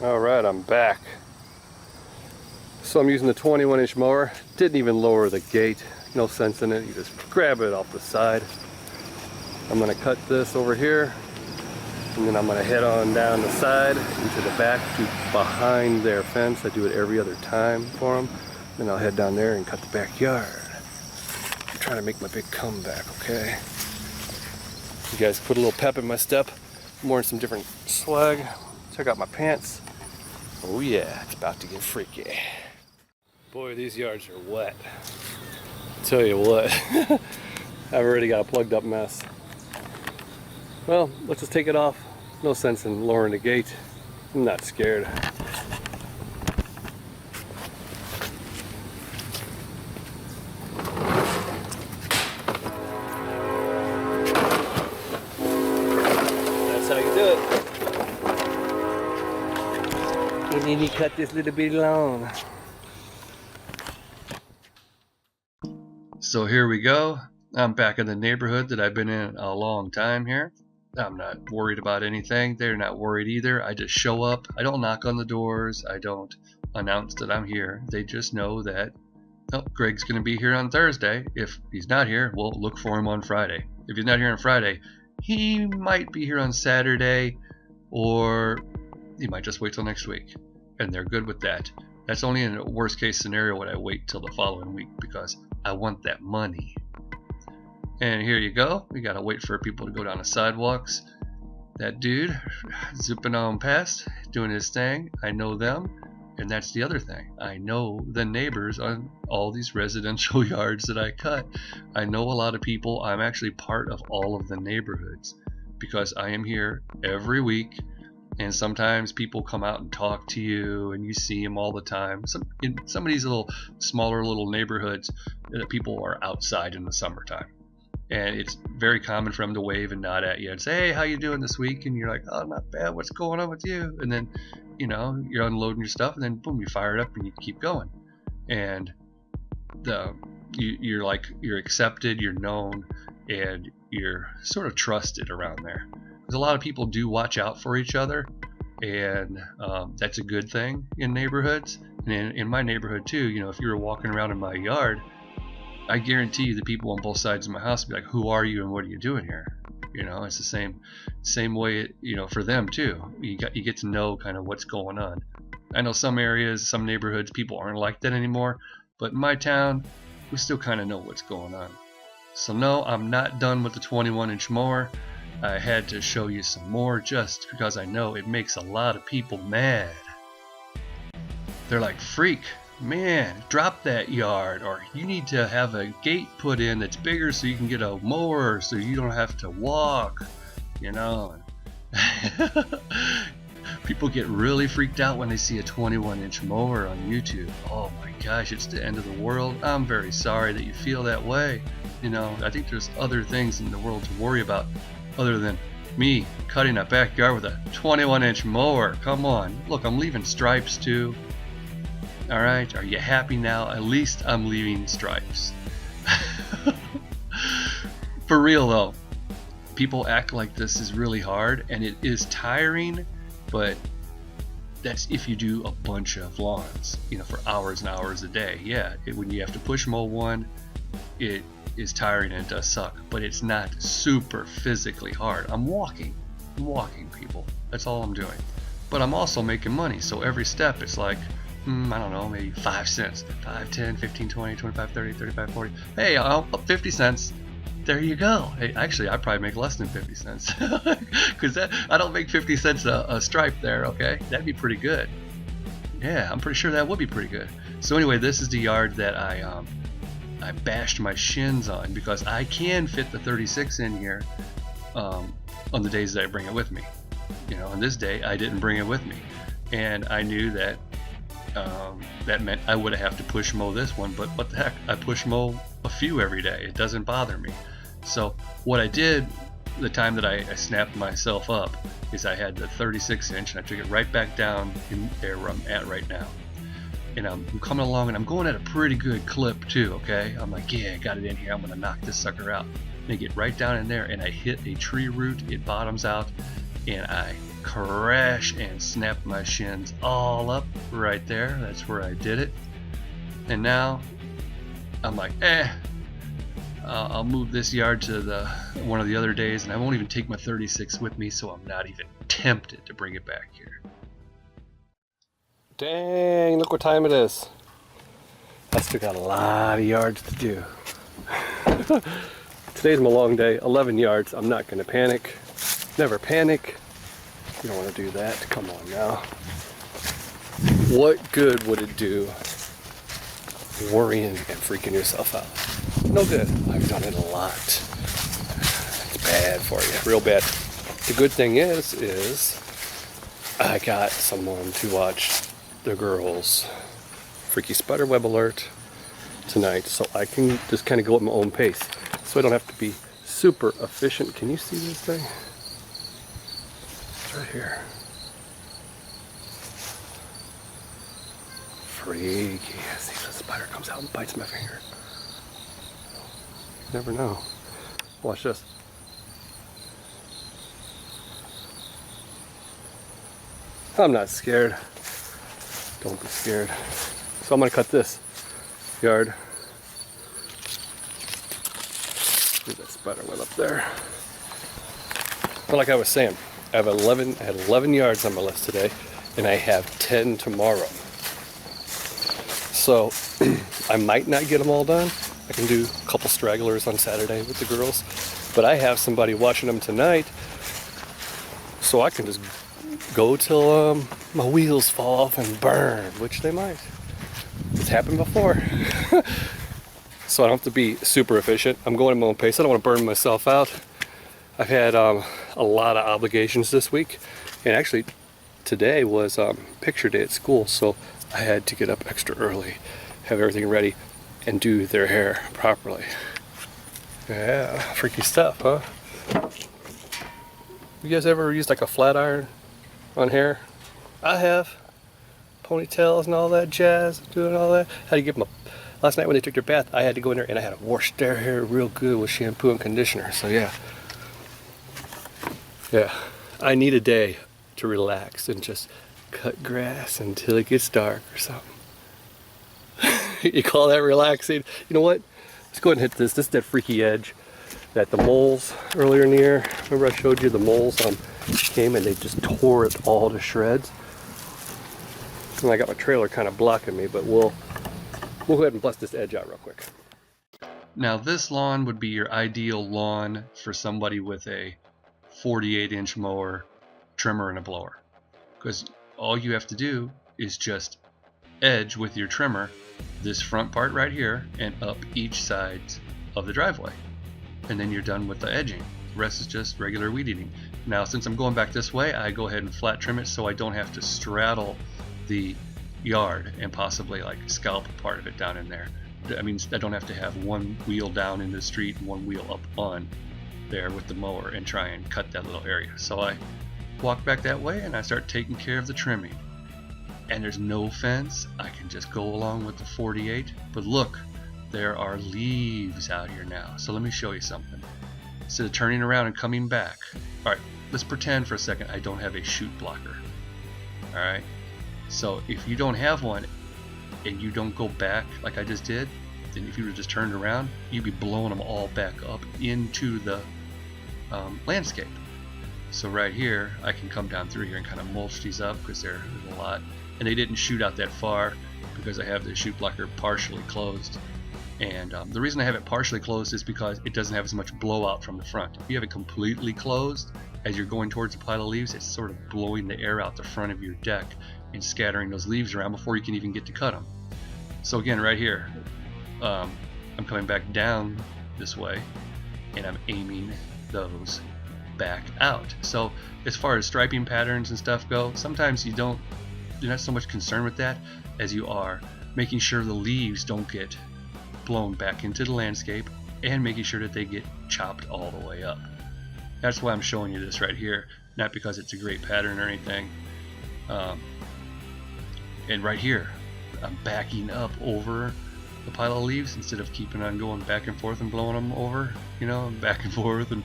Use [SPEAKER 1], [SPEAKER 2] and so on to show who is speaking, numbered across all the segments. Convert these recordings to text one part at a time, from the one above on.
[SPEAKER 1] Alright, I'm back. So I'm using the 21-inch mower. Didn't even lower the gate. No sense in it. You just grab it off the side. I'm going to cut this over here. And then I'm going to head on down the side into the back to behind their fence. I do it every other time for them. Then I'll head down there and cut the backyard. I'm trying to make my big comeback, okay? You guys put a little pep in my step. I'm wearing some different swag. Check out my pants. Oh yeah, it's about to get freaky. Boy, these yards are wet. Tell you what, I've already got a plugged up mess. Well, let's just take it off. No sense in lowering the gate. I'm not scared. That's how you do it. And then you cut this little bit long. So here we go. I'm back in the neighborhood that I've been in a long time here. I'm not worried about anything. They're not worried either. I just show up. I don't knock on the doors. I don't announce that I'm here. They just know that, oh, Greg's going to be here on Thursday. If he's not here, we'll look for him on Friday. If he's not here on Friday, he might be here on Saturday, or he might just wait till next week. And they're good with that. That's only in a worst case scenario when I wait till the following week because I want that money. And here you go. We gotta wait for people to go down the sidewalks. That dude zipping on past, doing his thing. I know them. And that's the other thing. I know the neighbors on all these residential yards that I cut. I know a lot of people. I'm actually part of all of the neighborhoods because I am here every week. And sometimes people come out and talk to you and you see them all the time. In some of these little smaller little neighborhoods, people are outside in the summertime. And it's very common for them to wave and nod at you and say, hey, how you doing this week? And you're like, oh, not bad. What's going on with you? And then, you know, you're unloading your stuff and then boom, you fire it up and you keep going. And you're accepted, you're known, and you're sort of trusted around there. Because a lot of people do watch out for each other, and that's a good thing in neighborhoods. And in my neighborhood too, you know, if you were walking around in my yard, I guarantee you the people on both sides of my house would be like, who are you and what are you doing here? You know, it's the same way, you know, for them too. You get to know kind of what's going on. I know some areas, some neighborhoods, people aren't like that anymore, but in my town, we still kind of know what's going on. So no, I'm not done with the 21-inch mower. I had to show you some more just because I know it makes a lot of people mad. They're like, freak, man, drop that yard, or you need to have a gate put in that's bigger so you can get a mower so you don't have to walk, you know. People get really freaked out when they see a 21-inch mower on YouTube. Oh my gosh, it's the end of the world. I'm very sorry that you feel that way. You know, I think there's other things in the world to worry about other than me cutting a backyard with a 21-inch mower. Come on, look, I'm leaving stripes too. Alright, are you happy now? At least I'm leaving stripes. For real though, people act like this is really hard, and it is tiring, but that's if you do a bunch of lawns, you know, for hours and hours a day. Yeah, when you have to push mow one, it is tiring and it does suck, but it's not super physically hard. I'm walking people. That's all I'm doing. But I'm also making money, so every step it's like, I don't know, maybe 5 cents. 5, 10, 15, 20, 25, 30, 35, 40. Hey, I'll up 50 cents. There you go. Hey, actually, I probably make less than 50 cents. Because I don't make 50 cents a stripe there, okay? That'd be pretty good. Yeah, I'm pretty sure that would be pretty good. So anyway, this is the yard that I bashed my shins on because I can fit the 36 in here on the days that I bring it with me. You know, on this day, I didn't bring it with me. And I knew that that meant I would have to push mow this one, but what the heck, I push mow a few every day. It doesn't bother me. So what I did the time that I snapped myself up is I had the 36-inch and I took it right back down in there where I'm at right now. And I'm coming along and I'm going at a pretty good clip too, okay? I'm like, yeah, I got it in here. I'm gonna knock this sucker out. And I get right down in there and I hit a tree root. It bottoms out and I crash and snapped my shins all up right there. That's where I did it. And now I'm like, I'll move this yard to one of the other days, and I won't even take my 36 with me, so I'm not even tempted to bring it back here.
[SPEAKER 2] Dang, look what time it is. I still got a lot of yards to do. Today's my long day, 11 yards. I'm not gonna panic. Never panic. You don't want to do that. Come on now. What good would it do worrying and freaking yourself out? No good. I've done it a lot. It's bad for you, real bad. The good thing is I got someone to watch the girls' freaky spiderweb alert tonight, so I can just kind of go at my own pace. So I don't have to be super efficient. Can you see this thing? It's right here. Freaky. See if the spider comes out and bites my finger. You never know. Watch this. I'm not scared. Don't be scared. So I'm gonna cut this yard. Leave that spider web up there. But like I was saying, I had 11 yards on my list today, and I have 10 tomorrow. So I might not get them all done. I can do a couple stragglers on Saturday with the girls, but I have somebody watching them tonight, so I can just go till my wheels fall off and burn, which they might. It's happened before. So I don't have to be super efficient. I'm going at my own pace. I don't want to burn myself out. I've had a lot of obligations this week, and actually today was picture day at school, so I had to get up extra early, have everything ready, and do their hair properly. Yeah, freaky stuff, huh? You guys ever used like a flat iron on hair? I have. Ponytails and all that jazz, doing all that. Had to give them last night when they took their bath, I had to go in there and I had to wash their hair real good with shampoo and conditioner. So yeah. I need a day to relax and just cut grass until it gets dark or something. You call that relaxing? You know what? Let's go ahead and hit this. This is that freaky edge that the moles earlier in the year. Remember I showed you the moles came and they just tore it all to shreds. And I got my trailer kind of blocking me, but we'll go ahead and bust this edge out real quick.
[SPEAKER 1] Now this lawn would be your ideal lawn for somebody with a 48-inch mower, trimmer, and a blower. Because all you have to do is just edge with your trimmer this front part right here and up each side of the driveway. And then you're done with the edging. The rest is just regular weed eating. Now since I'm going back this way, I go ahead and flat trim it so I don't have to straddle the yard and possibly like scalp part of it down in there. I mean, I don't have to have one wheel down in the street and one wheel up on there with the mower and try and cut that little area. So I walk back that way and I start taking care of the trimming. And there's no fence. I can just go along with the 48. But look, there are leaves out here now. So let me show you something. Instead of turning around and coming back. Alright, let's pretend for a second I don't have a chute blocker. Alright, so if you don't have one and you don't go back like I just did, then if you were just turned around, you'd be blowing them all back up into the landscape. So right here, I can come down through here and kind of mulch these up because there's a lot. And they didn't shoot out that far because I have the chute blocker partially closed. And the reason I have it partially closed is because it doesn't have as much blowout from the front. If you have it completely closed, as you're going towards a pile of leaves, it's sort of blowing the air out the front of your deck and scattering those leaves around before you can even get to cut them. So again, right here, I'm coming back down this way and I'm aiming those back out. So as far as striping patterns and stuff go, sometimes you're not so much concerned with that as you are making sure the leaves don't get blown back into the landscape and making sure that they get chopped all the way up. That's why I'm showing you this right here, not because it's a great pattern or anything. And right here, I'm backing up over the pile of leaves instead of keeping on going back and forth and blowing them over, back and forth and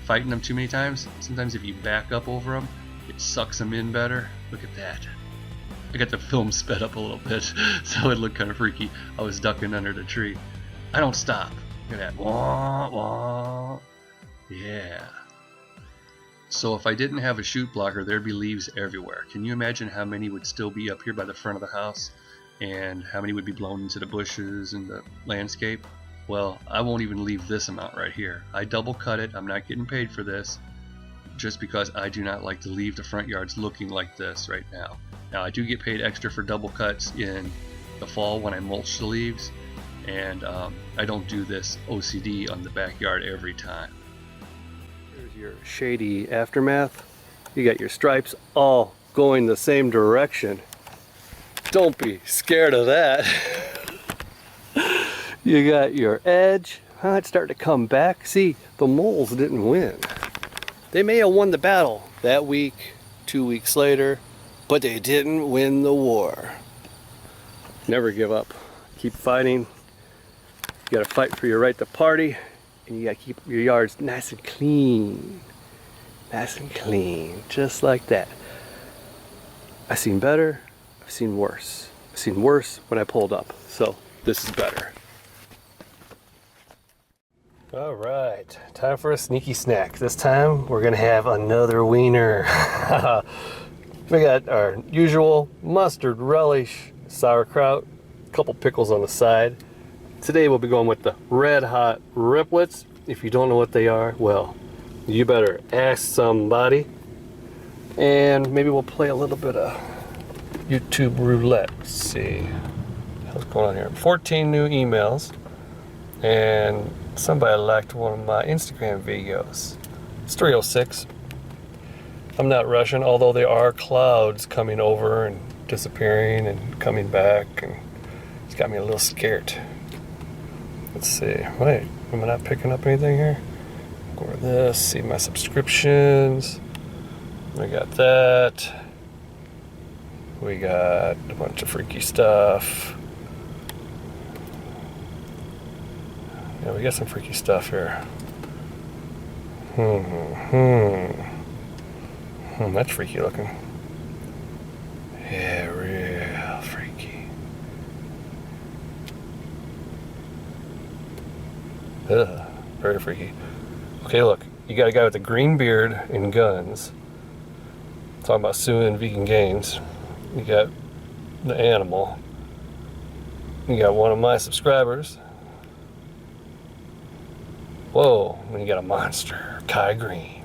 [SPEAKER 1] fighting them too many times. Sometimes if you back up over them, It sucks them in better. Look at that. I got the film sped up a little bit so it looked kind of freaky. I was ducking under the tree. I don't stop. Look at that. Wah, wah. Yeah. So if I didn't have a chute blocker, there'd be leaves everywhere. Can you imagine how many would still be up here by the front of the house? And how many would be blown into the bushes and the landscape? Well, I won't even leave this amount right here. I double cut it. I'm not getting paid for this, just because I do not like to leave the front yards looking like this right now. Now, I do get paid extra for double cuts in the fall when I mulch the leaves, and I don't do this OCD on the backyard every time.
[SPEAKER 2] Here's your shady aftermath. You got your stripes all going the same direction. Don't be scared of that. You got your edge. It's starting to come back. See, the moles didn't win. They may have won the battle that week, 2 weeks later, but they didn't win the war. Never give up. Keep fighting. You gotta fight for your right to party, and you gotta keep your yards nice and clean. Nice and clean, just like that. I've seen better, I've seen worse. I've seen worse when I pulled up, so this is better. All right, time for a sneaky snack. This time we're gonna have another wiener. We got our usual mustard relish, sauerkraut, a couple pickles on the side. Today we'll be going with the red hot riplets. If you don't know what they are, well, you better ask somebody. And maybe we'll play a little bit of YouTube roulette. Let's see what's going on here. 14 new emails, and somebody liked one of my Instagram videos. It's 306. I'm not rushing, although there are clouds coming over and disappearing and coming back, and it's got me a little scared. Let's see. Wait, am I not picking up anything here? Go over this, see my subscriptions. We got that. We got a bunch of freaky stuff. Yeah, we got some freaky stuff here. That's freaky looking. Yeah, real freaky. Ugh, very freaky. Okay, look, you got a guy with a green beard and guns. Talking about suing vegan games. You got the animal. You got one of my subscribers. Whoa, and you got a monster, Kai Green.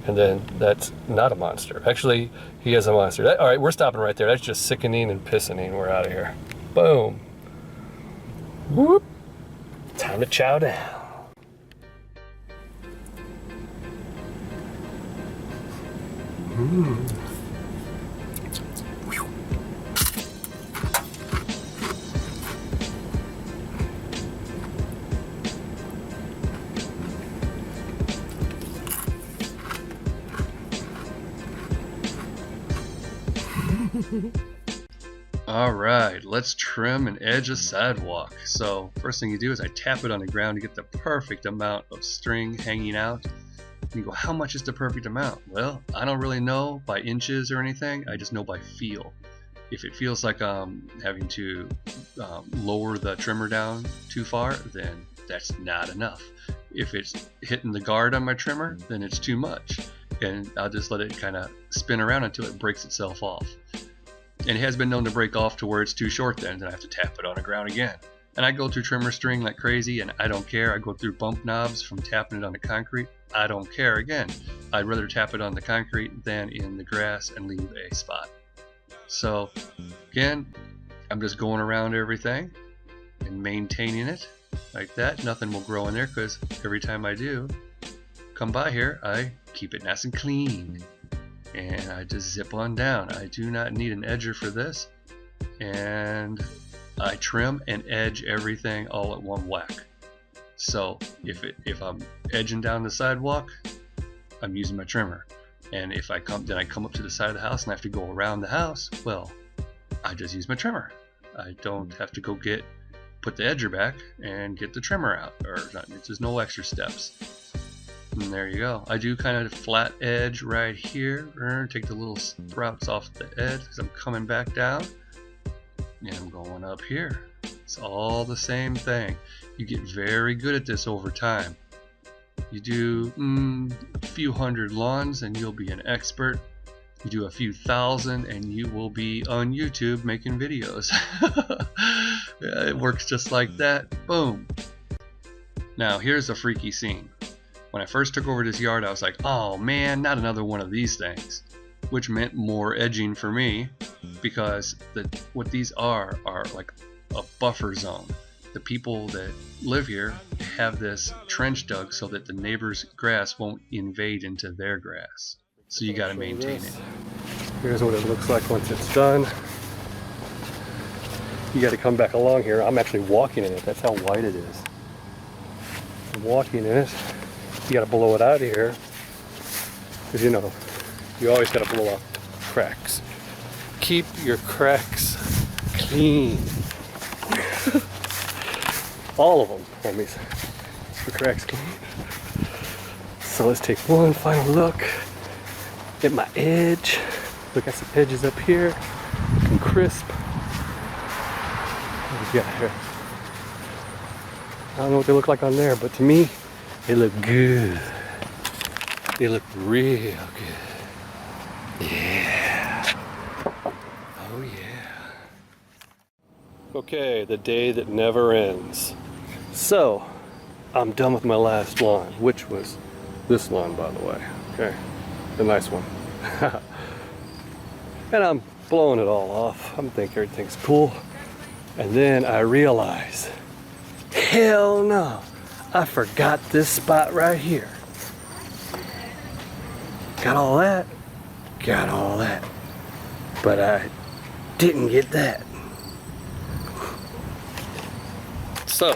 [SPEAKER 2] And then that's not a monster. Actually, he is a monster. All right, we're stopping right there. That's just sickening and pissening. We're out of here. Boom. Whoop. Time to chow down.
[SPEAKER 1] All right, let's trim and edge a sidewalk. So first thing you do is I tap it on the ground to get the perfect amount of string hanging out. And you go, how much is the perfect amount? Well, I don't really know by inches or anything. I just know by feel. If it feels like I'm having to lower the trimmer down too far, then that's not enough. If it's hitting the guard on my trimmer, then it's too much. And I'll just let it kind of spin around until it breaks itself off. And it has been known to break off to where it's too short then I have to tap it on the ground again. And I go through trimmer string like crazy, and I don't care. I go through bump knobs from tapping it on the concrete. I don't care again. I'd rather tap it on the concrete than in the grass and leave a spot. So again, I'm just going around everything and maintaining it like that. Nothing will grow in there because every time I do come by here, I keep it nice and clean. And I just zip on down. I do not need an edger for this. And I trim and edge everything all at one whack. So if I'm edging down the sidewalk, I'm using my trimmer. And if I come up to the side of the house and I have to go around the house, well, I just use my trimmer. I don't have to go put the edger back and get the trimmer out, or there's no extra steps. And there you go. I do kind of flat edge right here. Take the little sprouts off the edge because I'm coming back down. And I'm going up here. It's all the same thing. You get very good at this over time. You do a few hundred lawns and you'll be an expert. You do a few thousand and you will be on YouTube making videos. Yeah, it works just like that. Boom. Now here's a freaky scene. When I first took over this yard, I was like, oh man, not another one of these things. Which meant more edging for me, because what these are like a buffer zone. The people that live here have this trench dug so that the neighbor's grass won't invade into their grass. So you got to maintain it.
[SPEAKER 2] Here's what it looks like once it's done. You got to come back along here. I'm actually walking in it. That's how wide it is. I'm walking in it. You got to blow it out of here, because you know you always got to blow out cracks. Keep your cracks clean. All of them, homies. The cracks clean. So let's take one final look at my edge. Look at some edges up here, looking crisp. What do we got here? I don't know what they look like on there, but to me, they look good. They look real good. Yeah. Oh yeah. Okay, the day that never ends. So, I'm done with my last lawn, which was this lawn, by the way. Okay, the nice one. And I'm blowing it all off. I'm thinking everything's cool. And then I realize, hell no, I forgot this spot right here. Got all that, got all that, but I didn't get that. So,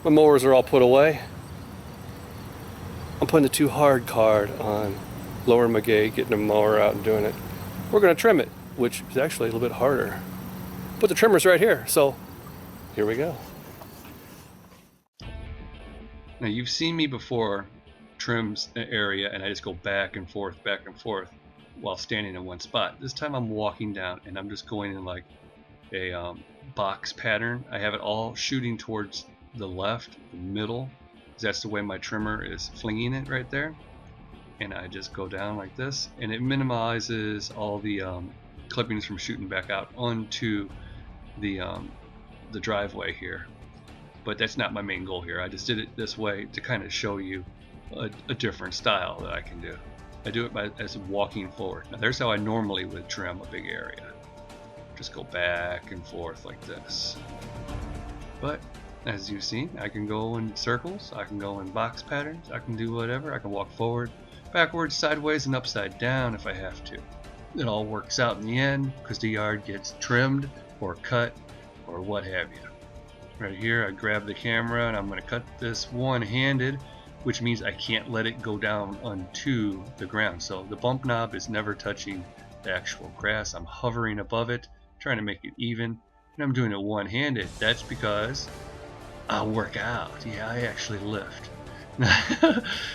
[SPEAKER 2] my mowers are all put away. I'm putting the too hard card on lowering my gate, getting the mower out and doing it. We're gonna trim it, which is actually a little bit harder. But the trimmer's right here, so here we go.
[SPEAKER 1] Now you've seen me before trim an area and I just go back and forth while standing in one spot. This time I'm walking down and I'm just going in like a box pattern. I have it all shooting towards the left, the middle, because that's the way my trimmer is flinging it right there. And I just go down like this, and it minimizes all the clippings from shooting back out onto the driveway here. But that's not my main goal here. I just did it this way to kind of show you a different style that I can do. I do it as walking forward. Now there's how I normally would trim a big area. Just go back and forth like this. But as you've seen, I can go in circles, I can go in box patterns, I can do whatever. I can walk forward, backwards, sideways, and upside down if I have to. It all works out in the end because the yard gets trimmed or cut or what have you. Right here I grab the camera and I'm going to cut this one-handed, which means I can't let it go down onto the ground. So the bump knob is never touching the actual grass. I'm hovering above it, trying to make it even, and I'm doing it one-handed. That's because I work out. Yeah, I actually lift.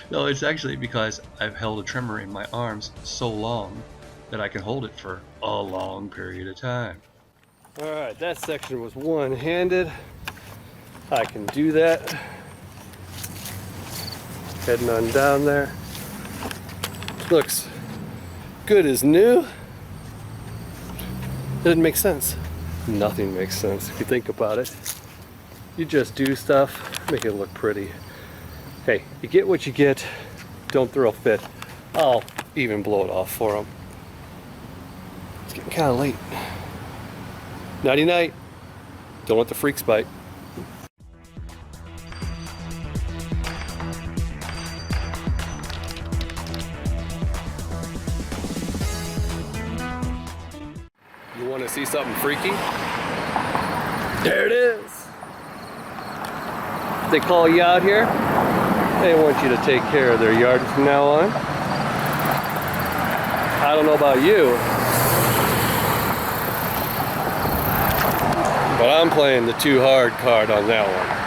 [SPEAKER 1] No, it's actually because I've held a trimmer in my arms so long that I can hold it for a long period of time.
[SPEAKER 2] Alright, that section was one-handed. I can do that. Heading on down there. Looks good as new. Doesn't make sense. Nothing makes sense if you think about it. You just do stuff, make it look pretty. Hey, you get what you get. Don't throw a fit. I'll even blow it off for them. It's getting kind of late. Nighty night. Don't let the freaks bite. You want to see something freaky? There it is. They call you out here. They want you to take care of their yard from now on. I don't know about you, but I'm playing the too hard card on that one.